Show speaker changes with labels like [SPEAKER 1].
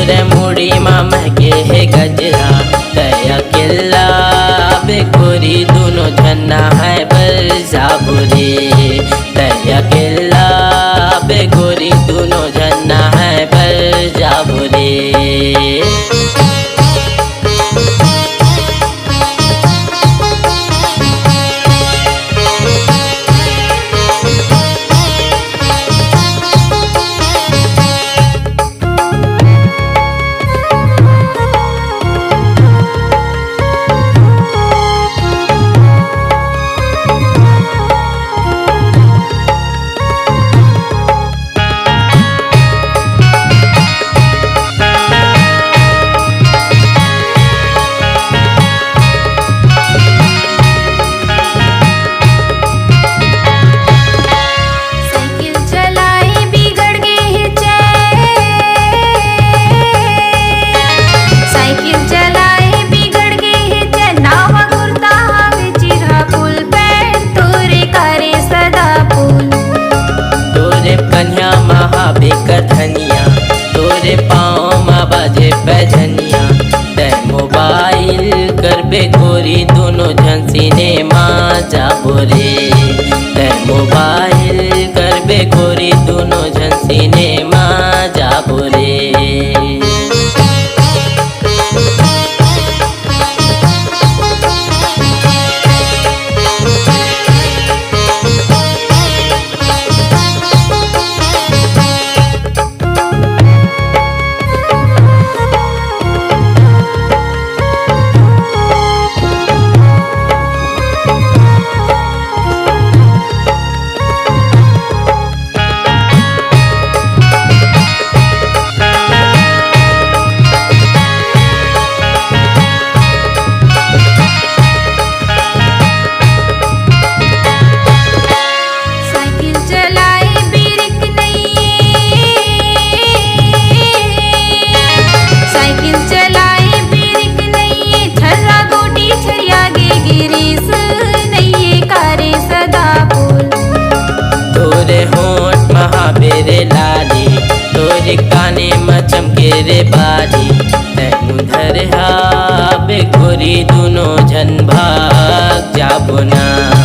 [SPEAKER 1] तोरे मुड़ी माँ महके है गजरा दया किल्ला बेगोरी दोनों झन्ना है बल जाबुरे दया किल्ला बेगोरी दोनों झन्ना है बल जाबुरे। बेकर धनिया तोरे पाँव माँ बाजे पैजनिया तै मोबाइल कर बेगोरी दोनों झन सिनेमा जाबो रे तै मोबाइल कर बेगोरी दोनों झन सिनेमा जाबो रे। मेरे लाली तोरे काने में चमके रे बाली तैनू धरहा बेगोरी दोनों झन भाग जाबो ना।